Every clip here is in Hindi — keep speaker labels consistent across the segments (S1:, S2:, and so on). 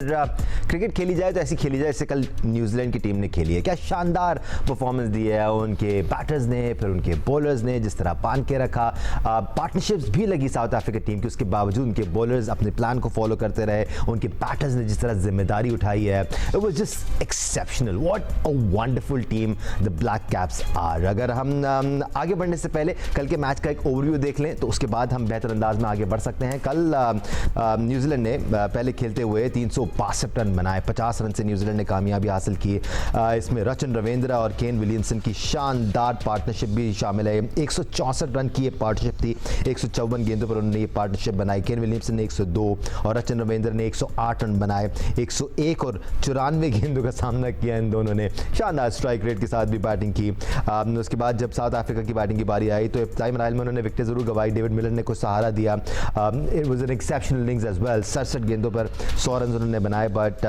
S1: क्रिकेट खेली जाए तो ऐसी खेली जाए जैसे कल न्यूजीलैंड की टीम ने खेली है। क्या शानदार परफॉर्मेंस दी है उनके बैटर्स ने, फिर उनके बॉलर्स ने जिस तरह बांध के रखा। पार्टनरशिप्स भी लगी साउथ अफ्रीका टीम की, उसके बावजूद उनके बॉलर्स अपने प्लान को फॉलो करते रहे, उनके बैटर्स ने जिस तरह जिम्मेदारी उठाई है, it was just exceptional. What a wonderful team the Black Caps are. अगर हम आगे बढ़ने से पहले कल के मैच का एक ओवरव्यू देख लें तो उसके बाद हम बेहतर अंदाज में आगे बढ़ सकते हैं। कल न्यूजीलैंड ने पहले खेलते हुए 362 रन बनाए, 50 रन से न्यूजीलैंड ने कामयाबी हासिल की। इसमें रचन रविंद्रा और केन विलियमसन की शानदार पार्टनरशिप भी शामिल है। 164 रन की ये पार्टनरशिप थी, 154 गेंदों पर उन्होंने ये पार्टनरशिप बनाई। केन विलियमसन ने 102 और रचन रविंद्रा ने 108 रन बनाए। 101 और 94 गेंदों का सामना किया इन दोनों ने, शानदार स्ट्राइक रेट के साथ भी बैटिंग की। उसके बाद जब साउथ अफ्रीका की बैटिंग की बारी आई तो इब्तिदाई मराहल में उन्होंने विकेट जरूर गंवाई, डेविड मिलर ने कुछ सहारा दिया। It was an exceptional innings as well. 67 गेंदों पर 100 रन उन्होंने बनाए, but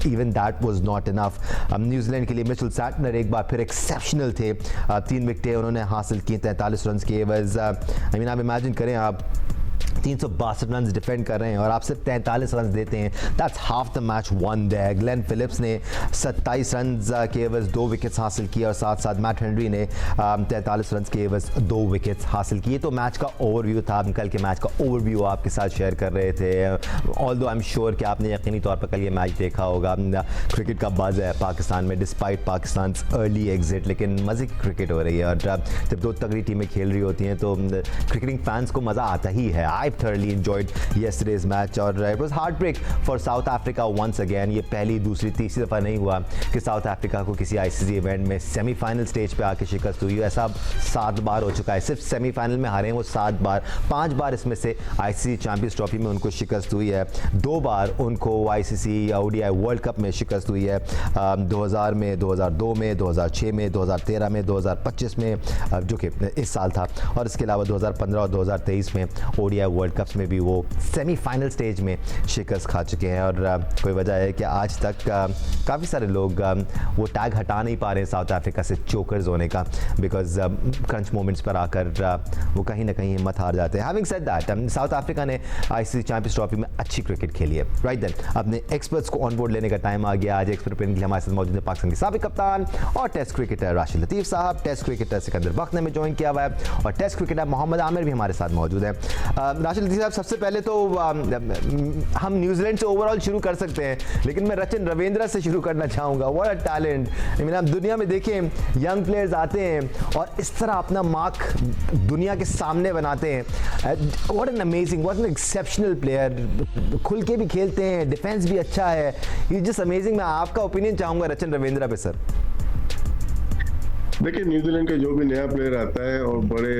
S1: even that was not enough. New Zealand के लिए मिचेल सैंटनर एक बार फिर एक्सेप्शनल थे। 3 विकेटें उन्होंने हासिल की 43 रन के एवज। आई मीन आप इमेजिन करें, आप 362 रन डिफेंड कर रहे हैं और आप सिर्फ 43 रन देते हैं। That's half the match won there. Glenn Phillips ने 27 रन के एवज 2 विकेट्स हासिल किए और साथ साथ मैट हेनरी ने 43 रन के एवज 2 विकेट्स हासिल किए। तो मैच का ओवरव्यू था, कल के मैच का ओवरव्यू आपके साथ शेयर कर रहे थे। ऑल्दो आई एम श्योर कि आपने यकीनी तौर पर कल ये मैच देखा होगा। क्रिकेट का बज़ है पाकिस्तान में डिस्पाइट पाकिस्तान अर्ली एग्जिट, लेकिन मज़े की क्रिकेट हो रही है और जब दो तगड़ी टीमें खेल रही होती हैं तो क्रिकेटिंग फैंस को मज़ा आता ही है। I thoroughly enjoyed yesterday's match और it was heartbreak for South Africa once again। ये पहली, दूसरी, तीसरी दफ़ा नहीं हुआ कि साउथ अफ्रीका को किसी आईसीसी इवेंट में सेमीफाइनल स्टेज पे आके शिकस्त हुई। ऐसा 7 बार हो चुका है, सिर्फ सेमीफाइनल में हारे हैं वो 7 बार। 5 बार इसमें से आईसीसी चैंपियंस ट्रॉफी में उनको शिकस्त हुई है। 2 बार उनको आईसीसी ओडीआई वर्ल्ड कप में शिकस्त हुई है, 2000 में, 2002 में, 2006 में, 2013 में, 2025 में जो कि इस साल था, और इसके अलावा 2015 और 2023 में ओडीआई वर्ल्ड कप्स में भी वो सेमीफाइनल स्टेज में शिकस्त खा चुके हैं। और कोई वजह है कि आज तक काफ़ी सारे लोग वो टैग हटा नहीं पा रहे हैं साउथ अफ्रीका से चोकर्स होने का, बिकॉज क्रंच मोमेंट्स पर आकर वो कहीं ना कहीं हिम्मत हार जाते हैं। Having said that, south Africa ने आईसीसी चैंपियंस ट्रॉफी में अच्छी क्रिकेट खेली है। राइट देन, अपने एक्सपर्ट्स को ऑन बोर्ड लेने का टाइम आ गया। आज एक्सपर्ट के लिए हमारे साथ मौजूद है पाकिस्तान के साबिक कप्तान और टेस्ट क्रिकेटर राशिद लतीफ़ साहब, टेस्ट क्रिकेटर सिकंदर बख्त ने हमें ज्वाइन किया हुआ है, और टेस्ट क्रिकेटर मोहम्मद आमिर भी हमारे साथ मौजूद है। राशिद लतीफ़ साहब, सबसे पहले तो हम न्यूजीलैंड से ओवरऑल शुरू कर सकते हैं, लेकिन मैं रचन रविंद्रा से शुरू करना चाहूँगा। What a talent. I mean, आप दुनिया में देखें यंग प्लेयर्स आते हैं और इस तरह अपना मार्क दुनिया के सामने बनाते हैं। What an amazing, what an exceptional player. खुल के भी खेलते हैं, डिफेंस भी अच्छा है, ही जस्ट अमेजिंग। मैं आपका ओपिनियन चाहूँगा रचन रविंद्रा पे सर।
S2: देखिए, न्यूजीलैंड का जो भी नया प्लेयर आता है और बड़े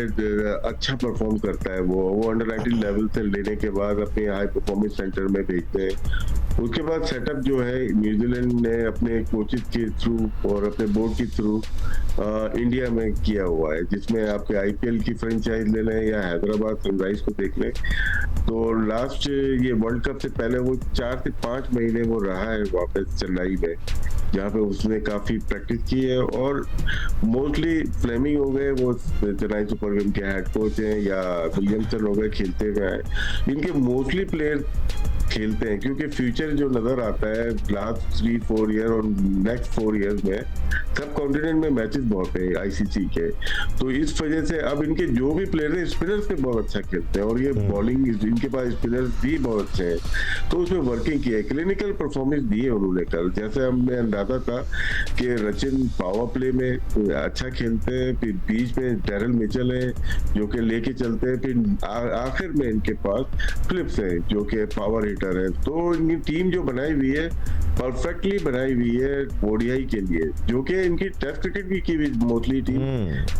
S2: अच्छा परफॉर्म करता है, वो अंडर 19 लेवल से लेने के बाद अपने हाई परफॉर्मेंस सेंटर में भेजते हैं। उसके बाद सेटअप जो है न्यूजीलैंड ने अपने कोचेस के थ्रू और अपने बोर्ड के थ्रू इंडिया में किया हुआ है, जिसमें आपके आईपीएल की फ्रेंचाइज ले लें या हैदराबाद सनराइज को देख लें, तो लास्ट ये वर्ल्ड कप से पहले वो 4 से 5 महीने वो रहा है वापस चेन्नई में, जहाँ पे उसने काफी प्रैक्टिस की है। और मोस्टली फ्लेमिंग हो गए, वो चेन्नई सुपर किंग्स के हेड कोच हैं, या विलियमसन हो गए, खेलते हुए हैं। इनके मोस्टली प्लेयर खेलते हैं क्योंकि फ्यूचर जो नजर आता है लास्ट 3-4 ईयर और नेक्स्ट 4 ईयर्स में सब कॉन्टिनेंट में मैचेस बहुत है आईसीसी के, तो इस वजह से अब इनके जो भी प्लेयर हैं स्पिनर्स पे बहुत अच्छा खेलते हैं और ये बॉलिंग इनके पास स्पिनर्स भी बहुत अच्छे हैं, तो उसमें वर्किंग की है, क्लिनिकल परफॉर्मेंस दी है उन्होंने कल। जैसे हमें अंदाजा था कि रचिन पावर प्ले में अच्छा खेलते हैं, फिर बीच में डैरल मिचेल है जो कि लेके चलते हैं, फिर आखिर में इनके पास फिलिप्स है जो कि पावर हिटर है। तो इनकी टीम जो बनाई हुई है परफेक्टली बनाई हुई है ओडीआई के लिए, जो कि इनकी टेस्ट क्रिकेट की भी मोस्टली टीम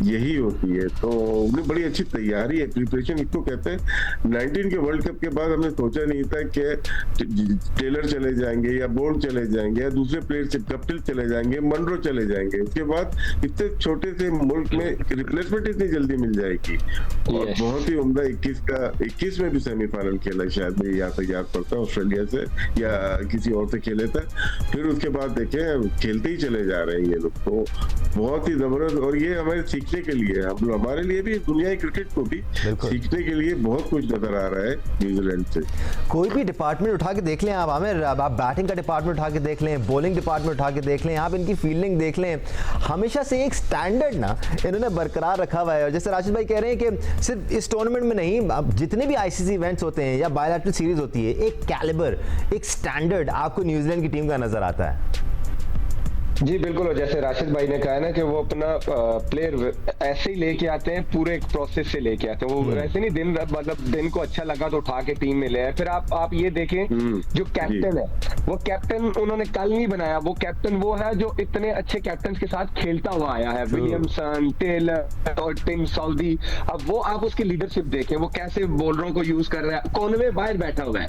S2: यही होती है। तो उन्हें बड़ी अच्छी तैयारी है, प्रिपरेशन इसको कहते हैं। 19 के वर्ल्ड कप के बाद हमने सोचा नहीं था कि टेलर चले जाएंगे या बोल्ट चले जाएंगे या दूसरे प्लेयर से कपिल चले जाएंगे, मनरो चले जाएंगे, उसके बाद इतने छोटे से मुल्क में रिप्लेसमेंट इतनी जल्दी मिल जाएगी। और बहुत ही उम्दा 21 में भी सेमीफाइनल खेला, शायद मैं यहाँ तक याद पड़ता ऑस्ट्रेलिया से या किसी और से खेले था। फिर उसके बाद देखें खेलते ही चले जा रहे हैं ये लोग। तो बहुत ही जबरदस्त, और ये हमारे सीखने के लिए है, हम हमारे लिए भी, दुनिया की क्रिकेट को भी
S1: बिल्कुल।
S2: सीखने के लिए बहुत कुछ नजर आ रहा है न्यूजीलैंड से।
S1: कोई भी डिपार्टमेंट उठा के देख लें आप आमिर, अब आप बैटिंग का डिपार्टमेंट उठा के देख लें, बॉलिंग डिपार्टमेंट उठा के देख लें, आप इनकी फील्डिंग देख लें, हमेशा से एक स्टैंडर्ड ना इन्होंने बरकरार रखा हुआ है। और जैसे राशिद भाई कह रहे हैं कि सिर्फ इस टूर्नामेंट में नहीं, अब जितने भी आईसीसी इवेंट्स होते हैं या बायलैटरल सीरीज होती है, एक कैलिबर, एक स्टैंडर्ड आपको न्यूजीलैंड की टीम का नजर आता है।
S3: जी बिल्कुल, और जैसे राशिद भाई ने कहा ना कि वो अपना प्लेयर ऐसे ही लेके आते हैं, पूरे एक प्रोसेस से लेके आते हैं, वो ऐसे नहीं दिन मतलब दिन को अच्छा लगा तो उठा के टीम में ले आए। फिर आप ये देखें, जो कैप्टन है वो कैप्टन उन्होंने कल नहीं बनाया, वो कैप्टन वो है जो इतने अच्छे कैप्टन के साथ खेलता हुआ आया है, विलियमसन, टेलर और टिम साउदी। अब वो आप उसकी लीडरशिप देखें, वो कैसे बॉलरों को यूज कर रहा है, कॉनवे बाहर बैठा हुआ है,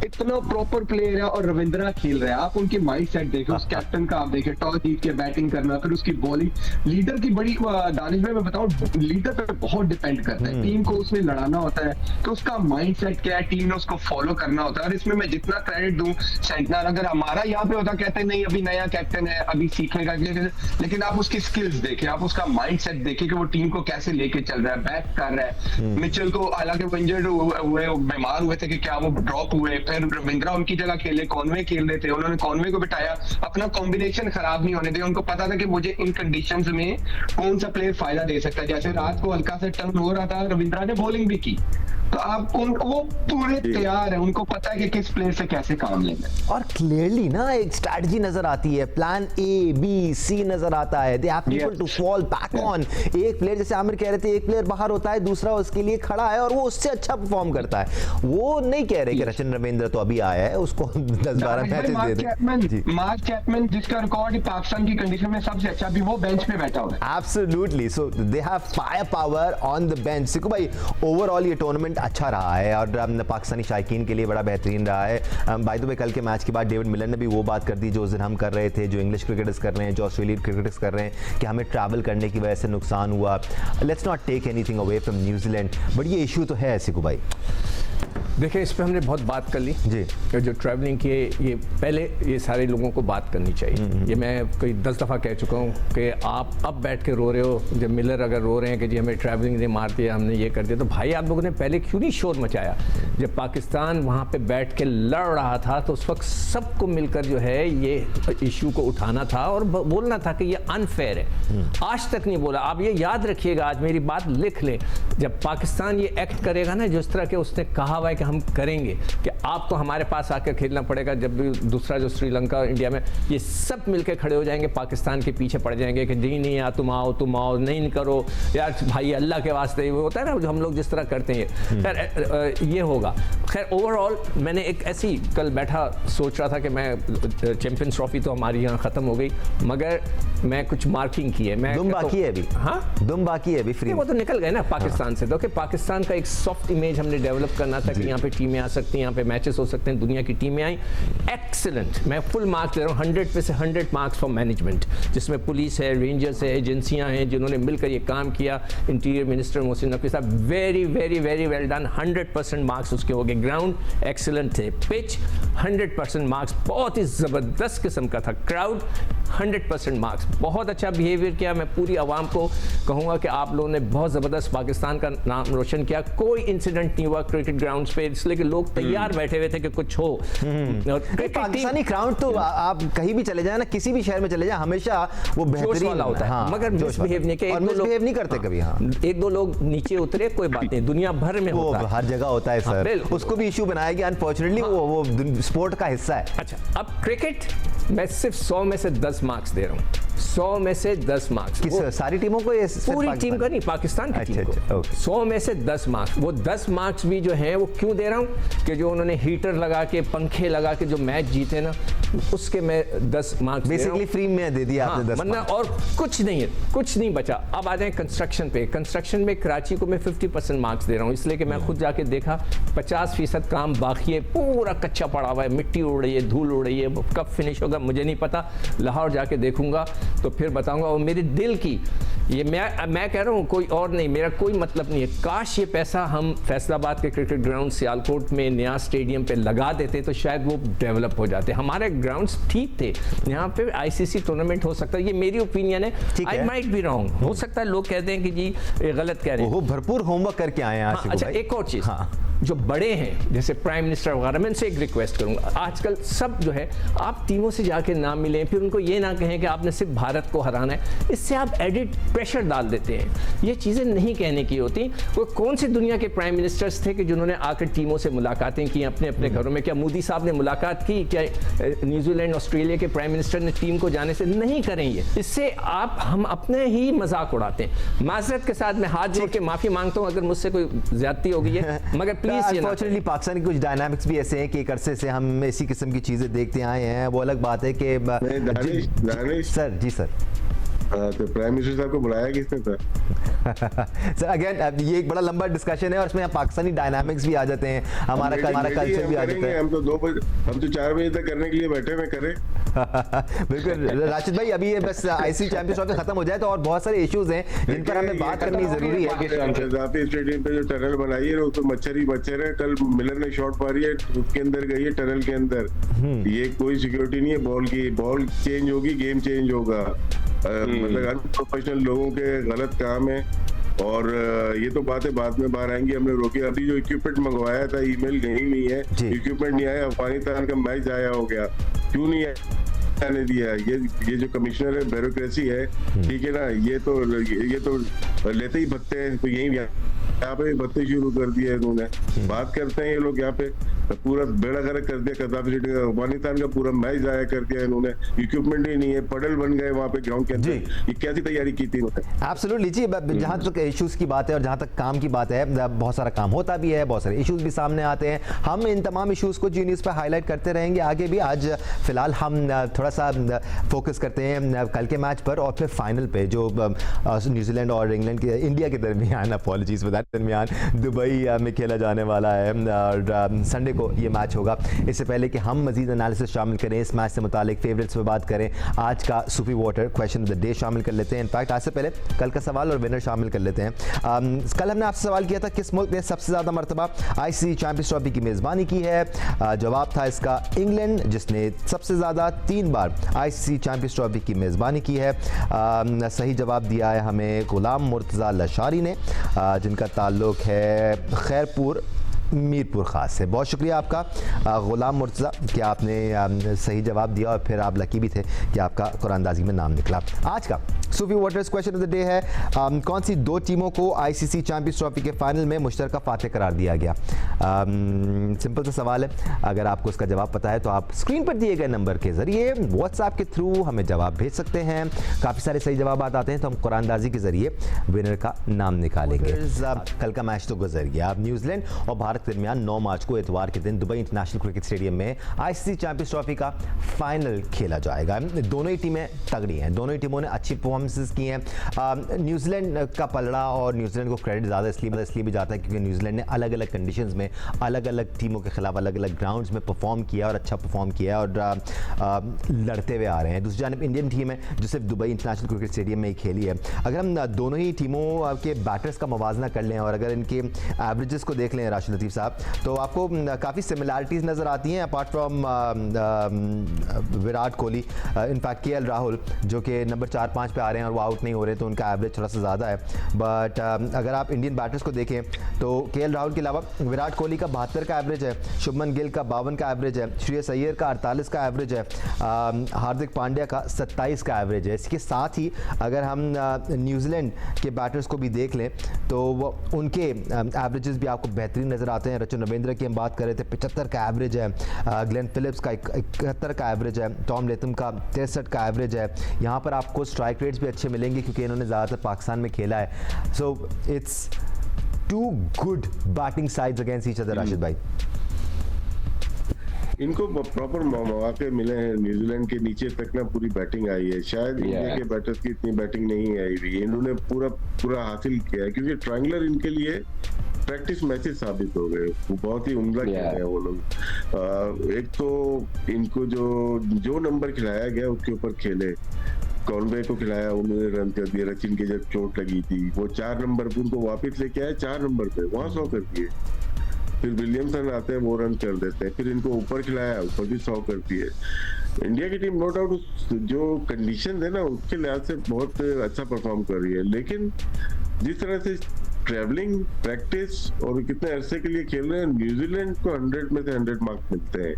S3: इतना प्रॉपर प्लेयर है, और रविंद्रा खेल रहा है। आप उनकी माइंड सेट देखें, उस कैप्टन का आप देखें, जीत के बैटिंग करना, फिर उसकी बॉलिंग, लीडर की बड़ी, दानिश भाई मैं बताऊं, लीडर पे बहुत डिपेंड करता है, टीम को उसमें लड़ाना होता है, तो उसका माइंडसेट क्या है, टीम ने उसको फॉलो करना होता है। और इसमें मैं जितना क्रेडिट दूं सेंटनर, अगर हमारा यहाँ पे होता, कहते हैं नहीं अभी नया कैप्टन है, अभी सीखेगा, लेकिन आप उसकी स्किल्स देखें, आप उसका माइंडसेट देखें कि वो टीम को कैसे लेके चल रहा है, बैक कर रहा है। मिचेल को हालांकि वो इंजर्ड हुए, बीमार हुए थे कि क्या वो ड्रॉप हुए, फिर रविंद्रा उनकी जगह खेले, कॉनवे खेल रहे थे, उन्होंने कॉनवे को बिठाया, अपना कॉम्बिनेशन खराब नहीं होने दिया, उनको पता था कि मुझे इन कंडीशंस में कौन सा प्लेयर फायदा दे सकता है। जैसे रात को हल्का से टर्न हो रहा था, रविंद्रा ने बॉलिंग भी की, तो आप वो पूरे तैयार है, उनको पता है कि किस प्लेयर से कैसे काम लेना है।
S1: और क्लियरली ना एक स्ट्रैटेजी नजर आती है, प्लान ए बी सी नजर आता है, they have people to fall back on. एक प्लेयर, जैसे आमिर कह रहे थे, एक प्लेयर बाहर होता है, दूसरा उसके लिए खड़ा है और वो उससे अच्छा परफॉर्म करता है। वो नहीं कह रहे कि रचिन रविंद्र तो अभी आया है, उसको 10-12 मैचेस दे दे।
S3: मार्क चैपमैन जिसका रिकॉर्ड पाकिस्तान की कंडीशन में सबसे अच्छा, भी वो बेंच पे बैठा हुआ है।
S1: Absolutely, so they have fire power on the bench. Siku भाई, ओवरऑल ये टूर्नामेंट अच्छा रहा है और पाकिस्तानी शायकीन के लिए बड़ा बेहतरीन रहा है। बाय द वे, कल के मैच के बाद डेविड मिलर ने भी वो बात कर दी जो उस दिन हम कर रहे थे, जो इंग्लिश क्रिकेटर्स कर रहे हैं, जो ऑस्ट्रेलियन क्रिकेटर्स कर रहे हैं, कि हमें ट्रैवल करने की वजह से नुकसान हुआ। Let's not take anything away from New Zealand, but ये इशू तो है सिकू भाई।
S4: देखिए, इस पर हमने बहुत बात कर ली
S1: जी,
S4: जो ट्रैवलिंग की, ये पहले ये सारे लोगों को बात करनी चाहिए। ये मैं कोई 10 दफ़ा कह चुका हूँ कि आप अब बैठ के रो रहे हो, जब मिलर अगर रो रहे हैं कि जी हमें ट्रैवलिंग ने मार दिया, हमने ये कर दिया, तो भाई आप लोगों ने पहले क्यों नहीं शोर मचाया? जब पाकिस्तान वहाँ पे बैठ के लड़ रहा था तो उस वक्त सबको मिलकर जो है ये इशू को उठाना था और बोलना था कि ये अनफेयर है। आज तक नहीं बोला। आप ये याद रखिएगा, आज मेरी बात लिख लें, जब पाकिस्तान ये एक्ट करेगा ना जिस तरह के उसने कहा हुआ है कि हम करेंगे, कि आपको हमारे पास आकर खेलना पड़ेगा, जब भी दूसरा जो श्रीलंका इंडिया में, ये सब मिलके खड़े हो जाएंगे, पाकिस्तान के पीछे पड़ जाएंगे कि नहीं नहीं यार तुम आओ, नहीं करो यार भाई, अल्लाह के वास्ते। वो होता है ना जो हम लोग जिस तरह करते हैं, खैर ये होगा। खैर ओवरऑल मैंने एक ऐसी कल बैठा सोच रहा था कि मैं चैंपियंस ट्रॉफी तो हमारी यहाँ ख़त्म हो गई, मगर मैं कुछ मार्किंग की है, मैं
S1: दुम बाकी है अभी।
S4: हाँ,
S1: दुम बाकी है अभी, फ्री
S4: वो तो निकल गए ना पाकिस्तान से। तो कि पाकिस्तान का एक सॉफ्ट इमेज हमने डेवलप करना था कि यहाँ पे टीमें आ सकती हैं, यहाँ पे मैचेस हो सकते हैं, दुनिया की टीमें आई, एक्सीलेंट। मैं फुल मार्क्स दे रहा हूँ, 100 में से 100 मार्क्स फॉर मैनेजमेंट, जिसमें पुलिस है, रेंजर्स है, एजेंसियां हैं जिन्होंने मिलकर ये काम किया, इंटीरियर मिनिस्टर मोहसिन नकवी साहब, very very very well done. 100% marks उसके हो गए। ग्राउंड एक्सीलेंट थे, पिच 100% मार्क्स, बहुत ही ज़बरदस्त किस्म का था। क्राउड 100% मार्क्स, बहुत अच्छा बिहेवियर किया। मैं पूरी आवाम को कहूँगा कि आप लोगों ने बहुत ज़बरदस्त पाकिस्तान का नाम रोशन किया। कोई इंसिडेंट नहीं हुआ क्रिकेट ग्राउंड्स पे, इसलिए कि लोग तैयार बैठे हुए थे कि कुछ हो।
S1: पाकिस्तानी ग्राउंड तो आप कहीं भी चले जाए ना, किसी भी शहर में चले जाए, हमेशा वो बेहतरीन
S4: वाला होता है। हाँ, मगर मिसबिहेव नहीं किया,
S1: मिसबिहेव नहीं करते कभी। हाँ,
S4: एक दो लोग नीचे उतरे, कोई बात नहीं, दुनिया भर में होता है,
S1: हर जगह होता है सर। उसको भी इशू बनाया गया, अनफॉर्चुनेटली वो स्पोर्ट का हिस्सा है।
S4: अच्छा, अब क्रिकेट मैं सिर्फ 100 में से 10 मार्क्स दे रहा हूँ, 100 में से 10 मार्क्स।
S1: किस सारी टीमों को? ये
S4: पूरी टीम का नहीं, पाकिस्तान की टीम को 100 में से 10 मार्क्स। वो 10 मार्क्स भी जो हैं वो क्यों दे रहा हूँ कि जो उन्होंने हीटर लगा के, पंखे लगा के जो मैच जीते ना, उसके मैं 10 मार्क्स
S1: बेसिकली फ्री में दे दिया आपने 10
S4: मार्क्स। और कुछ नहीं है, कुछ नहीं बचा। अब आ जाए कंस्ट्रक्शन पे। कंस्ट्रक्शन में कराची को मैं 50% मार्क्स दे रहा हूँ, इसलिए कि मैं खुद जाके देखा 50% काम बाकी है, पूरा कच्चा पड़ा हुआ है, मिट्टी उड़ रही है, धूल उड़ रही है। कब फिनिश होगा मुझे नहीं पता, लाहौर जाके देखूंगा। तो फिर बताऊंगा। और मेरे दिल की ये मैं कह रहा हूँ, कोई और नहीं, मेरा कोई मतलब नहीं है। काश ये पैसा हम फैसलाबाद के क्रिकेट ग्राउंड सियालकोट में नया स्टेडियम पे लगा देते तो शायद वो डेवलप हो जाते। हमारे ग्राउंड्स ठीक थे, यहाँ पे आईसीसी टूर्नामेंट हो सकता है, ये मेरी ओपिनियन है। आई माइट बी रॉन्ग, हो सकता है लोग कहते हैं कि जी ये गलत कह रहे हैं।
S1: वो भरपूर होमवर्क करके आए हैं आसिफ
S4: अच्छा,
S1: भाई।
S4: एक और चीज,
S1: हाँ।
S4: जो बड़े हैं जैसे प्राइम मिनिस्टर वगैरह, मैं इनसे एक रिक्वेस्ट करूंगा, आजकल सब जो है आप टीमों से जाके ना मिलें, फिर उनको ये ना कहें कि आपने सिर्फ भारत को हराना है, इससे आप एडिट प्रेशर डाल देते हैं। ये चीज़ें नहीं कहने की होती। वो कौन से दुनिया के प्राइम मिनिस्टर्स थे कि जिन्होंने आकर टीमों से मुलाकातें की अपने अपने घरों में? क्या मोदी साहब ने मुलाकात की? क्या न्यूजीलैंड ऑस्ट्रेलिया के प्राइम मिनिस्टर ने टीम को जाने से? नहीं करेंगे। इससे हम अपने ही मजाक उड़ाते हैं। माजरत के साथ मैं हाथ जोड़ के माफ़ी मांगता हूँ अगर मुझसे कोई ज्यादती हो गई है, मगर प्लीज़ ये ना
S1: अनफॉर्चुनेटली पाकिस्तान के कुछ डायनामिक्स भी ऐसे हैं कि एक अरसे से हम इसी किस्म की चीजें देखते आए हैं। वो अलग बात है कि
S2: दानिश
S1: सर जी सर,
S2: तो प्राइम मिनिस्टर साहब को बुलाया किसने था?
S1: सर अगेन ये एक बड़ा लंबा डिस्कशन है और इसमें पाकिस्तानी डायनामिक्स भी आ जाते हैं, हमारा कल्चर भी आ जाता है।
S2: हम तो 4 बजे तक करने के लिए बैठे हुए करें।
S1: बिल्कुल राशिद भाई, अभी ये बस आईसीसी चैंपियंस ट्रॉफी खत्म हो जाए तो और बहुत सारे इश्यूज हैं जिन पर हमें बात करनी जरूरी है।
S2: स्टेडियम पे जो टनल बनाई है उसमें मच्छर ही मच्छर है। कल मिलर ने शॉट मारी है, उसके अंदर गई है टनल के अंदर। ये कोई सिक्योरिटी नहीं है बॉल की। बॉल चेंज होगी, गेम चेंज होगा। मतलब अनप्रोफेशनल लोगों के गलत काम है और ये तो बातें बाद में बाहर आएंगी। हमने रोकी। अभी जो इक्विपमेंट मंगवाया था, ईमेल नहीं है, इक्विपमेंट नहीं आया। अफगानिस्तान का मैच जाया हो गया, क्यों नहीं आने दिया? ये जो कमिश्नर है, ब्यूरोक्रेसी है, ठीक है ना? ये तो लेते ही भत्ते हैं। तो यही यहाँ पे भत्ते शुरू कर दिए इन्होंने। बात करते हैं ये लोग यहाँ पे पूरा बेड़ा गर्क कर दिया। कदाफी सिटी का, अफगानिस्तान का पूरा मैच जाया कर दिया इन्होंने। इक्विपमेंट ही नहीं है, पडल बन गए वहाँ पे ग्राउंड के अंदर। ये कैसी तैयारी की थी इन्होंने?
S1: एब्सोल्युटली जी। जहाँ तक इश्यूज की बात है और जहाँ तक काम की बात है, बहुत सारा काम होता भी है, बहुत सारे इश्यूज भी सामने आते हैं। हम इन तमाम इश्यूज को जी न्यूज़ पर हाईलाइट करते रहेंगे आगे भी। आज फिलहाल हम थोड़ा सा फोकस करते हैं कल के मैच पर और फिर फाइनल पे जो न्यूजीलैंड और इंग्लैंड के, इंडिया के दरमियान, अपॉलॉजीज फॉर दैट, दरमियान दुबई में खेला जाने वाला है और संडे को ये मैच होगा। इससे पहले कि हम मजीद एनालिसिस शामिल करें इस मैच से मुतालिक, फेवरेट्स पे बात करें, आज का Sufi water question of the day शामिल कर लेते हैं। इनफैक्ट आज से पहले कल का सवाल और विनर शामिल कर लेते हैं। कल हमने आपसे सवाल किया था किस मुल्क ने सबसे ज़्यादा मरतबा आईसीसी चैंपियंस ट्रॉफी की मेज़बानी की है। जवाब था इसका इंग्लैंड, जिसने सबसे ज़्यादा 3 बार आईसीसी चैंपियंस ट्रॉफी की मेज़बानी की है। सही जवाब दिया है हमें गुलाम मुर्तज़ा लशारी ने, जिनका ताल्लुक है खैरपुर मीरपुर खास से। बहुत शुक्रिया आपका गुलाम मुर्तज़ा कि आपने सही जवाब दिया और फिर आप लकी भी थे कि आपका कुरानदाजी में नाम निकला। आज का Sufi waters question of the day है कौन सी 2 टीमों को आईसीसी चैंपियंस ट्रॉफी के फाइनल में मुश्तरका फातह करार दिया गया? सिंपल सा सवाल है। अगर आपको इसका जवाब पता है तो आप स्क्रीन पर दिए गए नंबर के जरिए व्हाट्सएप के थ्रू हमें जवाब भेज सकते हैं। काफ़ी सारे सही जवाब आते हैं तो हम कुरानदाजी के जरिए विनर का नाम निकालेंगे। कल का मैच तो गुजर गया। अब न्यूजीलैंड और भारत के दरमियान 9 मार्च को इतवार के दिन दुबई इंटरनेशनल क्रिकेट स्टेडियम में आईसीसी चैंपियंस ट्रॉफी का फाइनल खेला जाएगा। दोनों ही टीमें तगड़ी हैं, दोनों ही टीमों ने अच्छी परफॉर्मेंसेस की हैं। न्यूजीलैंड का पलड़ा और न्यूजीलैंड को क्रेडिट ज़्यादा इसलिए भी जाता है क्योंकि न्यूजीलैंड ने अलग अलग कंडीशंस में अलग अलग टीमों के खिलाफ अलग अलग ग्राउंड्स में परफॉर्म किया और अच्छा परफॉर्म किया और लड़ते हुए आ रहे हैं। दूसरी जानब इंडियन टीम है जो सिर्फ दुबई इंटरनेशनल क्रिकेट स्टेडियम में ही खेली है। अगर हम दोनों ही टीमों के बैटर्स का मुवाजना कर लें और अगर इनके एवरेजेस को देख लें राशिद लतीफ़ साहब, तो आपको काफ़ी सिमिलैरिटीज़ नज़र आती हैं apart from Virat Kohli. In fact KL Rahul जो कि नंबर 4-5 पे आ रहे हैं और वो आउट नहीं हो रहे तो उनका एवरेज थोड़ा सा ज़्यादा है। बट अगर आप इंडियन बैटर्स को देखें तो केएल राहुल के अलावा विराट कोहली का 72 का एवरेज है, शुभमन गिल का 52 का एवरेज है, श्रेयस अय्यर का 48 का एवरेज है, हार्दिक पांड्या का 27 का एवरेज है। इसके साथ ही अगर हम न्यूजीलैंड के बैटर्स को भी देख लें तो उनके एवरेजेस भी आपको बेहतरीन नज़र आते हैं। रचिन रविंद्र की हम बात कर रहे थे, 75 का एवरेज है, ग्लेन फिलिप्स का 71 का एवरेज है, टॉम लेथम का 63 का एवरेज है। यहाँ पर आपको स्ट्राइक रेट्स भी अच्छे मिलेंगे क्योंकि इन्होंने ज़्यादातर पाकिस्तान में खेला है। So it's 2 good batting sides against each other. Rashid भाई,
S2: इनको प्रॉपर मौके मिले हैं। न्यूजीलैंड के नीचे तक ना पूरी बैटिंग आई है। शायद इंडिया के बैटर्स की इतनी बैटिंग नहीं आई हुई। इन्होंने पूरा हासिल किया है क्योंकि ट्रायंगुलर इनके लिए प्रैक्टिस मैचेस साबित हो गए। वो बहुत ही उम्दा खेल रहे हैं वो लोग। एक तो इनको जो नंबर खिलाया गया उसके ऊपर खेले। कॉनवे को खिलाया, उन्होंने रन कर दिया। सचिन के जब चोट लगी थी वो 4 नंबर पे उनको वापस लेके आए, 4 नंबर पे वहां 100 कर दिए। फिर विलियमसन आते हैं, वो रन कर देते हैं। फिर इनको ऊपर खिलाया, ऊपर भी 100 कर दिए। इंडिया की टीम नो डाउट जो कंडीशन है ना उसके लिहाज से बहुत अच्छा परफॉर्म कर रही है, लेकिन जिस तरह से ट्रैवलिंग, प्रैक्टिस और कितने अरसे के लिए खेल रहे हैं, न्यूजीलैंड को 100 में से 100 मार्क्स मिलते हैं।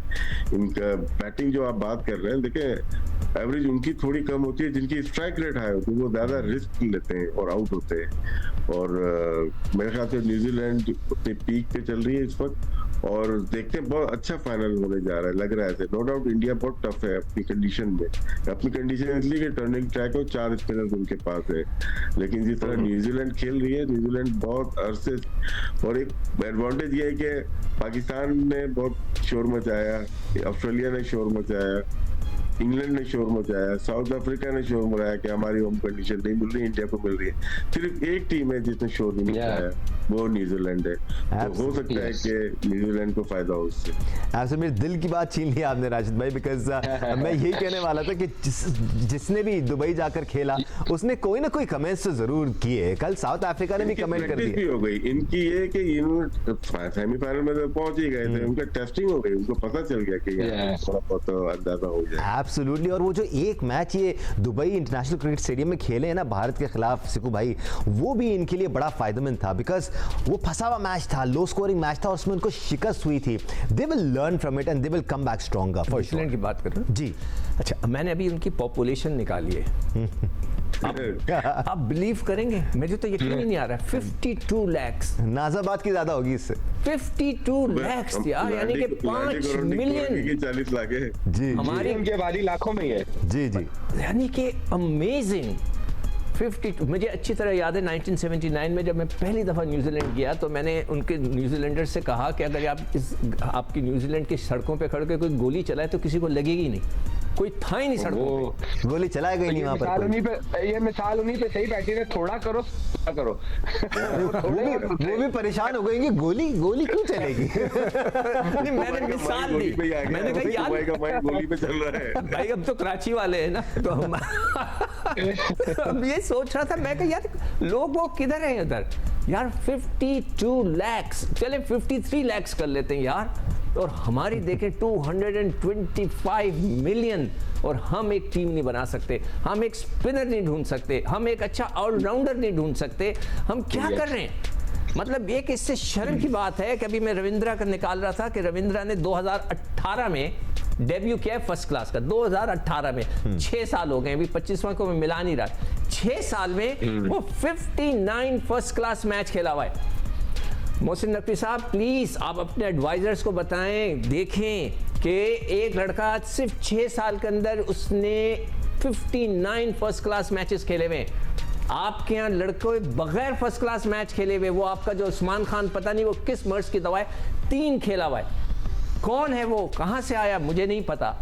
S2: इनका बैटिंग जो आप बात कर रहे हैं, देखें एवरेज उनकी थोड़ी कम होती है, जिनकी स्ट्राइक रेट हाई होती है वो ज्यादा रिस्क लेते हैं और आउट होते हैं। और मेरे ख्याल से न्यूजीलैंड अपने पीक पे चल रही है इस वक्त, और देखते हैं बहुत अच्छा फाइनल होने जा रहा है, लग रहा है ऐसे। नो डाउट इंडिया बहुत टफ है अपनी कंडीशन में, अपनी कंडीशन इसलिए कि टर्निंग ट्रैक और 4 स्पिनर्स उनके पास है, लेकिन जिस तरह न्यूजीलैंड खेल रही है, न्यूजीलैंड बहुत अरसे, और एक एडवांटेज ये है कि पाकिस्तान ने बहुत शोर मचाया, ऑस्ट्रेलिया ने शोर मचाया, इंग्लैंड ने शोर मचाया, साउथ अफ्रीका ने शोर मचाया कि हमारी होम कंडीशन नहीं मिल रही, इंडिया को मिल रही है। सिर्फ एक टीम है जिसने शोर नहीं मचाया, वो न्यूजीलैंड है। तो हो सकता है कि न्यूजीलैंड को फायदा हो उससे।
S1: आपसे मेरे दिल की बात छीन ली आपने राशिद भाई, बिकॉज मैं यही कहने वाला था कि जिसने भी दुबई जाकर खेला उसने कोई ना कोई कमेंट्स तो जरूर किए। कल साउथ अफ्रीका ने भी कमेंट कर दिया।
S2: भी हो गई इनकी ये कि इन्होंने सेमीफाइनल में तो पहुंच ही गए थे, उनका टेस्टिंग हो गई, उनको पता चल गया कि थोड़ा बहुत अंदाजा हो जाए।
S1: एब्सोल्युटली। और वो जो एक मैच ये दुबई इंटरनेशनल क्रिकेट स्टेडियम में खेले हैं ना भारत के खिलाफ सिकू भाई, वो भी इनके लिए बड़ा फायदेमंद था, बिकॉज वो फंसा हुआ मैच था, लो स्कोरिंग मैच था, और उसमें उनको शिकस्त हुई थी। They will learn from it and they will come back stronger for sure.
S4: New Zealand की बात कर रहे हो
S1: जी।
S4: अच्छा, मैंने अभी उनकी पॉपुलेशन निकाली है। आप बिलीव करेंगे, मुझे तो यकीन ही नहीं आ रहा है, 52 लाख।
S1: नाजाबाद की ज्यादा होगी इससे।
S4: 52 लाख यार, यानी कि 5 मिलियन
S2: 40 लाख है
S1: जी।
S3: हमारी उनकी आबादी लाखों में ही है।
S1: जी जी,
S4: यानी कि अमेजिंग। 52, मुझे अच्छी तरह याद है 1979 में जब मैं पहली दफ़ा न्यूजीलैंड गया तो मैंने उनके न्यूजीलैंडर से कहा कि अगर आपकी न्यूजीलैंड की सड़कों पे खड़ के कोई गोली चलाए तो किसी को लगेगी नहीं, कोई था ही नहीं सड़कों पे,
S1: गोली चलाएगा ही नहीं वहां पर।
S3: ये मिसाल उन्हीं पे सही बैठी है, थोड़ा करो थोड़ा करो।
S1: वो भी परेशान हो गए कि गोली क्यों चलेगी।
S4: नहीं, मैंने मिसाल दी, मैंने कहा यार
S2: गोली पे चल रहा है
S4: भाई, अब तो कराची वाले हैं ना, तो हम अब ये सोच रहा था मैं कि यार लोग वो किधर हैं उधर यार। 52 लाख, चले 53 लाख कर लेते हैं यार, और हमारी देखें 225 मिलियन, और हम एक टीम नहीं बना सकते, हम एक स्पिनर नहीं ढूंढ सकते, हम एक अच्छा ऑलराउंडर नहीं ढूंढ सकते, हम क्या कर रहे हैं। मतलब एक इससे शर्म की बात है कि अभी मैं रविंद्रा का निकाल रहा था कि रविंद्रा ने 2018 में डेब्यू किया है फर्स्ट क्लास का, 2018 में 6 साल हो गए, अभी 25वां को मैं मिला नहीं रहा, 6 साल में वो 59 फर्स्ट क्लास मैच खेला हुआ है। मोहसिन नकवी साहब प्लीज आप अपने एडवाइजर्स को बताएं, देखें कि एक लड़का सिर्फ 6 साल के अंदर उसने 59 फर्स्ट क्लास मैचेस खेले हुए। आपके यहाँ लड़कों बगैर फर्स्ट क्लास मैच खेले हुए, वो आपका जो उस्मान खान पता नहीं वो किस मर्ज की दवा है, 3 खेला हुआ है। कौन है वो, कहाँ से आया मुझे नहीं पता।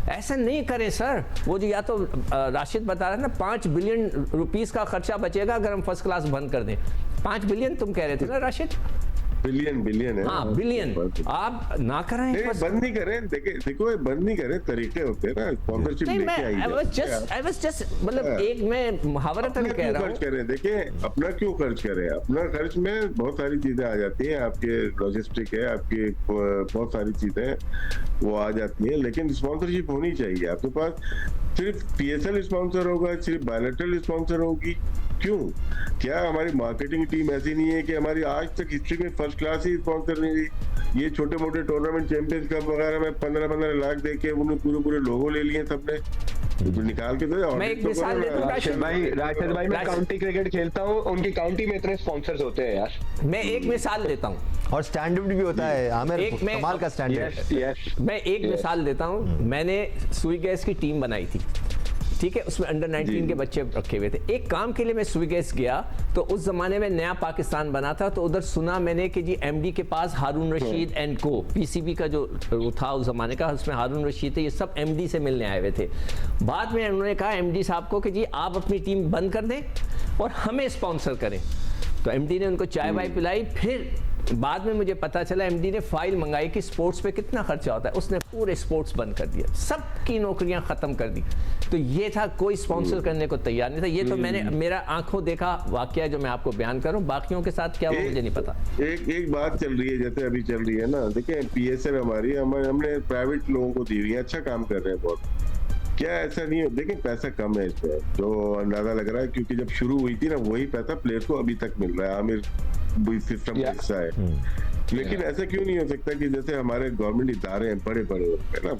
S4: ऐसा नहीं करें सर, वो जो या तो राशिद बता रहे हैं ना 5 बिलियन रुपीस का खर्चा बचेगा अगर हम फर्स्ट क्लास बंद कर दें। 5 बिलियन तुम कह रहे थे ना राशिद?
S2: बिलियन है।
S4: हाँ बिलियन, आप ना करें,
S2: बंद नहीं करें। देखो ये बंद नहीं करें, तरीके होते हैं ना, स्पॉन्सरशिप लेके आई है।
S4: मतलब एक मैं मुहावरतन कह रहा हूँ,
S2: खर्च करें। देखिए अपना क्यों खर्च करें, अपना खर्च में बहुत सारी चीजें आ जाती हैं, आपके लॉजिस्टिक है, आपकी बहुत सारी चीजें वो आ जाती हैं, लेकिन स्पॉन्सरशिप होनी चाहिए आपके पास। सिर्फ PSL स्पॉन्सर होगा, सिर्फ बायलैटरल स्पॉन्सर होगी, क्यों? क्या हमारी मार्केटिंग टीम ऐसी नहीं है कि हमारी आज तक हिस्ट्री में फर्स्ट क्लास ही स्पॉन्सर नहीं रही? ये छोटे मोटे टूर्नामेंट चैंपियंस कप वगैरह में 15-15 लाख दे के उन्होंने पूरे लोगो ले लिए सबने, तो निकाल के दो।
S4: मैं एक मिसाल देता हूं
S3: राशिद भाई मैं काउंटी क्रिकेट खेलता हूँ, उनकी काउंटी में इतने स्पॉन्सर्स होते हैं यार।
S4: मैं एक मिसाल देता हूँ,
S1: और स्टैंडर्ड भी होता है आमिर, कमाल का स्टैंडर्ड।
S4: मैं एक मिसाल देता हूँ। मैंने सुई गैस की टीम बनाई थी, ठीक है, उसमें अंडर 19 के बच्चे रखे हुए थे। एक काम के लिए मैं स्विगेस गया तो उस जमाने में नया पाकिस्तान बना था, तो उधर सुना मैंने कि जी MD के पास हारून रशीद एंड को, PCB का जो था उस जमाने का, उसमें हारून रशीद थे, ये सब MD से मिलने आए हुए थे। बाद में उन्होंने कहा MD साहब को कि जी आप अपनी टीम बंद कर दें और हमें स्पॉन्सर करें। तो MD ने उनको चाय वाय पिलाई, फिर बाद में मुझे पता चला एमडी ने फाइल मंगाई कि स्पोर्ट्स पे कितना खर्चा होता है, उसने पूरे स्पोर्ट्स बंद कर दिया, सबकी नौकरियां खत्म कर दी। तो ये था, कोई स्पॉन्सर करने को तैयार नहीं था। ये तो मैंने मेरा आंखों देखा वाकया जो मैं आपको बयान कर रहा हूँ, बाकियों के साथ क्या वो मुझे नहीं पता।
S2: एक बात चल रही है, जैसे अभी चल रही है ना, देखिए पीएसएल हमारी हमने प्राइवेट लोगों को दी हुई है, अच्छा काम कर रहे हैं बहुत। क्या ऐसा नहीं हो, देखिए पैसा कम है इसमें, जो अंदाजा लग रहा है, क्योंकि जब शुरू हुई थी ना वही पैसा प्लेयर को अभी तक मिल रहा है, आमिर सिस्टम का हिस्सा है। लेकिन ऐसा क्यों नहीं हो सकता कि जैसे हमारे गवर्नमेंट इदारे हैं बड़े बड़े, है ना,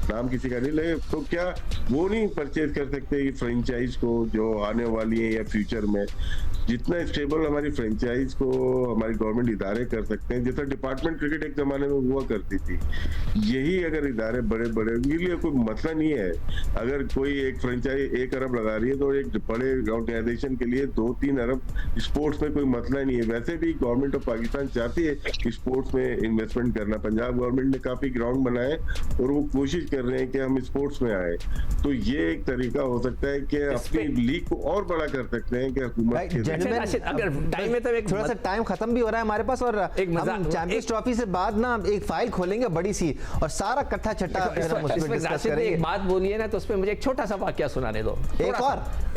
S2: नाम किसी का नहीं लगे, तो क्या वो नहीं परचेज कर सकते कि फ्रेंचाइज को जो आने वाली है या फ्यूचर में, जितना स्टेबल हमारी फ्रेंचाइज को हमारी गवर्नमेंट इदारे कर सकते हैं, जैसा डिपार्टमेंट क्रिकेट एक जमाने में हुआ करती थी, यही अगर इदारे बड़े बड़े, उनके लिए कोई मसला नहीं है। अगर कोई एक फ्रेंचाइज 1 अरब लगा रही है तो एक बड़े ऑर्गेनाइजेशन के लिए 2-3 अरब स्पोर्ट्स में कोई मसला नहीं है। वैसे भी गवर्नमेंट ऑफ पाकिस्तान चाहती है कि स्पोर्ट्स में इन्वेस्टमेंट करना। पंजाब गवर्नमेंट ने काफी ग्राउंड बनाए और वो कोशिश कर रहे हैं कि हम स्पोर्ट्स में आए, तो ये एक तरीका हो सकता है कि अपनी लीग को और बड़ा कर सकते हैं कि हुकूमत
S4: अगर टाइम में तो एक
S1: थोड़ा सा टाइम खत्म भी हो रहा है हमारे पास, और
S4: एक
S1: हम चैंपियंस ट्रॉफी से बाद ना एक फाइल खोलेंगे बड़ी सी और सारा कट्ठा चट्टा
S4: एक बात बोलिए ना, तो उसमें मुझे एक छोटा सा वाकया सुनाने दो।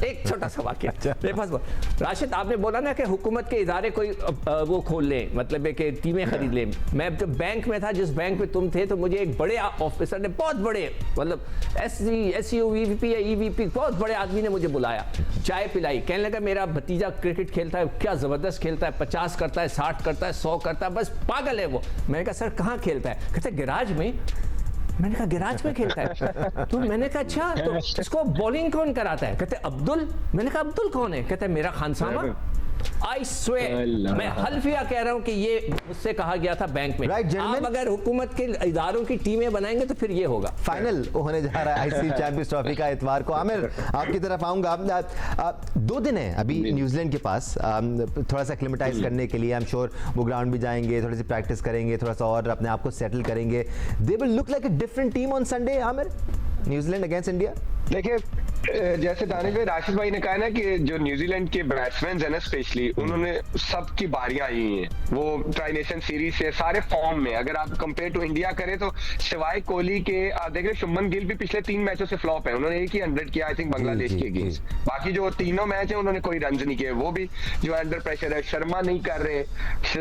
S4: एक छोटा सा वाकया मेरे पास। राशिद, आपने बोला ना कि हुकूमत के इदारे कोई वो खोल लें, मतलब है कि टीमें खरीद लें। मैं जब बैंक में था, जिस बैंक में तुम थे, तो मुझे एक बड़े ऑफिसर ने, बहुत बड़े, मतलब SU VP या EVP, बहुत बड़े आदमी ने मुझे बुलाया, चाय पिलाई, कहने लगा मेरा भतीजा क्रिकेट खेलता है, क्या जबरदस्त खेलता है, 50 करता है, 60 करता है, 100 करता है, बस पागल है वो। मैंने कहा सर कहाँ खेलता है? कहते गैराज में। मैंने कहा गैराज में खेलता है? तो मैंने कहा अच्छा, तो इसको बॉलिंग कौन कराता है? कहते अब्दुल। मैंने कहा अब्दुल कौन है? कहते मेरा खानसामा। आई स्वेयर, मैं हल्फिया कह रहा हूं कि ये मुझसे कहा गया था बैंक में। आप अगर हुकूमत के इदारों की टीमें बनाएंगे तो फिर ये होगा।
S1: फाइनल होने जा रहा है आईसीसी चैंपियंस ट्रॉफी का इतवार को। आमिर, आपकी तरफ आऊंगा। 2 दिन है अभी न्यूजीलैंड के पास थोड़ा सा एक्लिमेटाइज करने के लिए। आई एम श्योर वो ग्राउंड भी जाएंगे, थोड़ी सी प्रैक्टिस करेंगे, थोड़ा सा और अपने आप को सेटल करेंगे। They will look like a different team on Sunday. Aamir, New Zealand against India.
S3: देखिए, जैसे दानिश भाई, राशिद भाई ने कहा ना कि जो न्यूजीलैंड के बैट्समैन है ना, स्पेशली उन्होंने सबकी बारियां आई हैं, वो ट्राई नेशन सीरीज से सारे फॉर्म में। अगर आप कंपेयर टू इंडिया करें तो सिवाय कोहली के देख रहे, शुभमन गिल भी पिछले 3 मैचों से फ्लॉप है, उन्होंने एक ही 100 किया आई थिंक बांग्लादेश के अगेंस्ट। बाकी जो तीनों मैच है उन्होंने कोई रन नहीं किए, वो भी जो अंडर प्रेशर है। शर्मा नहीं कर रहे,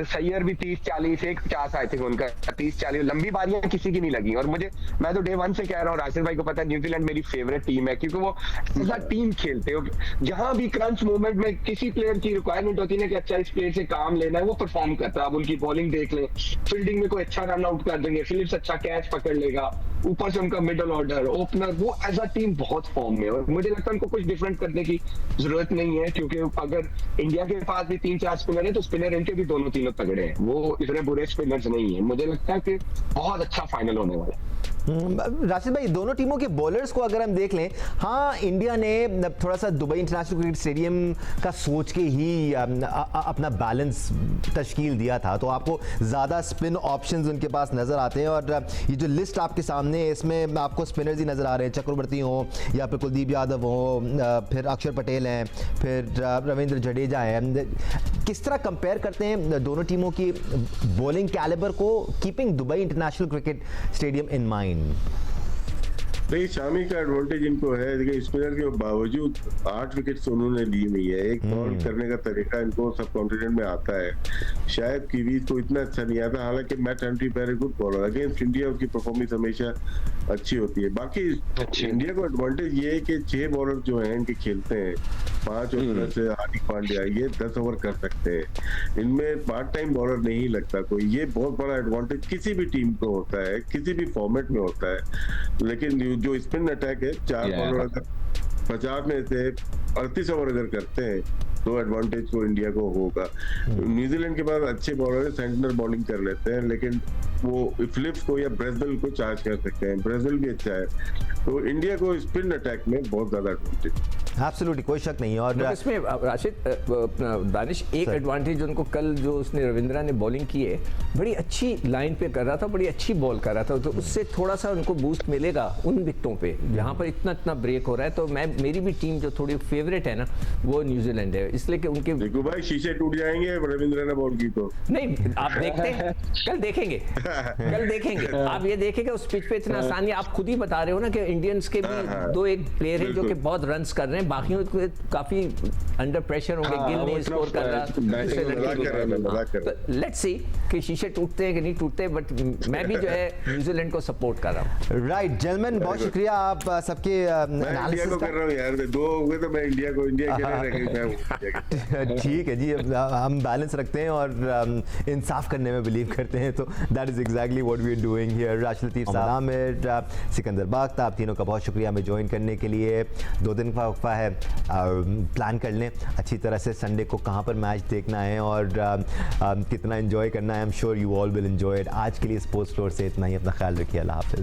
S3: सैयर भी 30-40, 150 आई थिंक उनका 30-40, लंबी बारियां किसी की नहीं लगी। और मैं तो डे 1 से कह रहा हूँ, राशिद भाई को पता है न्यूजीलैंड मेरी फेवरेट टीम है, क्योंकि वो ऐसा टीम खेलते हो जहां भी क्रंच मोमेंट में किसी प्लेयर की रिक्वायरमेंट होती है कि अच्छा इस प्लेयर से काम लेना है, वो परफॉर्म करता है। आप उनकी बॉलिंग देख लें, फील्डिंग में कोई अच्छा रन आउट कर देंगे, फिलिप्स अच्छा कैच पकड़ लेगा, ऊपर से उनका मिडल ऑर्डर, ओपनर, वो एज अ टीम बहुत फॉर्म में। और मुझे लगता है उनको कुछ डिफरेंट करने की जरूरत नहीं है, क्योंकि अगर इंडिया के पास भी 3-4 स्पिनर है तो स्पिनर इनके भी दोनों तीनों तगड़े हैं, वो इतने बुरे स्पिनर्स नहीं है। मुझे लगता है कि बहुत अच्छा फाइनल होने वाला है।
S1: राशिद भाई, दोनों टीमों के बॉलर्स को अगर हम देख लें, हाँ इंडिया ने थोड़ा सा दुबई इंटरनेशनल क्रिकेट स्टेडियम का सोच के ही अपना बैलेंस तश्कील दिया था, तो आपको ज़्यादा स्पिन ऑप्शंस उनके पास नज़र आते हैं। और ये जो लिस्ट आपके सामने है, इसमें आपको स्पिनर्स ही नज़र आ रहे हैं, चक्रवर्ती हो या फिर कुलदीप यादव हो, फिर अक्षर पटेल हैं, फिर रविंद्र जडेजा हैं। किस तरह कंपेयर करते हैं दोनों टीमों की बॉलिंग कैलिबर को, keeping Dubai international cricket stadium in mind?
S2: नहीं, शामी का एडवांटेज इनको है। देखिए, स्पिनर के बावजूद 8 विकेट्स उन्होंने ली हुई है। एक बॉल करने का तरीका इनको सब कॉन्टिनेंट में आता है, शायद कीवीज को इतना अच्छा नहीं आता। हालांकि Matt Henry very good bowler, against India उसकी परफॉर्मेंस हमेशा अच्छी होती है। बाकी इंडिया को एडवांटेज ये है कि 6 बॉलर जो हैं इनके खेलते हैं, 5 ओवर से हार्दिक पांड्या, ये 10 ओवर कर सकते हैं, इनमें पार्ट टाइम बॉलर नहीं लगता कोई। ये बहुत बड़ा एडवांटेज किसी भी टीम को होता है, किसी भी फॉर्मेट में होता है। लेकिन जो स्पिन अटैक है, 4 बॉलर अगर 50 में से 38 ओवर अगर करते हैं तो एडवांटेज को इंडिया को होगा। न्यूजीलैंड के पास अच्छे बॉलर है, सेंटर बॉलिंग कर लेते हैं, लेकिन वो फिलिप्स को या ब्रेजवेल को चार्ज कर सकते हैं, ब्रेजवेल भी अच्छा है। तो इंडिया को स्पिन अटैक में बहुत ज्यादा एडवांटेज,
S1: एब्सोल्युटली कोई शक नहीं। और
S4: इसमें राशिद, दानिश, एक एडवांटेज उनको कल जो उसने रविंद्रा ने बॉलिंग की है, बड़ी अच्छी लाइन पे कर रहा था, बड़ी अच्छी बॉल कर रहा था, तो उससे थोड़ा सा उनको बूस्ट मिलेगा उन विकेटों पे जहां पर इतना ब्रेक हो रहा है। तो मेरी भी टीम जो थोड़ी फेवरेट है ना, वो न्यूजीलैंड है। इसलिए कि उनके
S2: देखो भाई शीशे टूट जाएंगे रविंद्र रैना बोर्ड की तो।
S4: नहीं, आप देखते हैं, कल देखेंगे आप ये देखेंगे उस पिच पे इतना आसानी, आप खुद ही बता रहे हो ना कि इंडियंस के भी दो एक प्लेयर हैं जो कि बहुत रन्स कर रहे हैं, बाकियों को काफी अंडर प्रेशर होंगे, गिल नहीं स्कोर कर रहा। लेट्स सी कि शीशे टूटते हैं कि नहीं टूटते, बट मैं भी जो है न्यूजीलैंड को सपोर्ट कर रहा हूँ।
S1: राइट जेंटलमैन, बहुत शुक्रिया आप सबके
S2: मैं इंडिया को कर रहा हूँ यार, दो हो गए तो मैं इंडिया को इंडिया के लिए
S1: ठीक है जी, हम बैलेंस रखते हैं और इंसाफ करने में बिलीव करते हैं, तो that is exactly what we are doing here. Rashid Latif sahab, Aamir, Sikandar बख्त, आप तीनों का बहुत शुक्रिया हमें ज्वाइन करने के लिए। 2 दिन का वक्फा है, प्लान कर लें अच्छी तरह से संडे को कहाँ पर मैच देखना है और कितना एंजॉय करना है। I am sure you all will enjoy it. आज के लिए स्पोर्ट्स फ्लोर से इतना ही, अपना ख्याल रखिए, अल्लाह हाफिज़।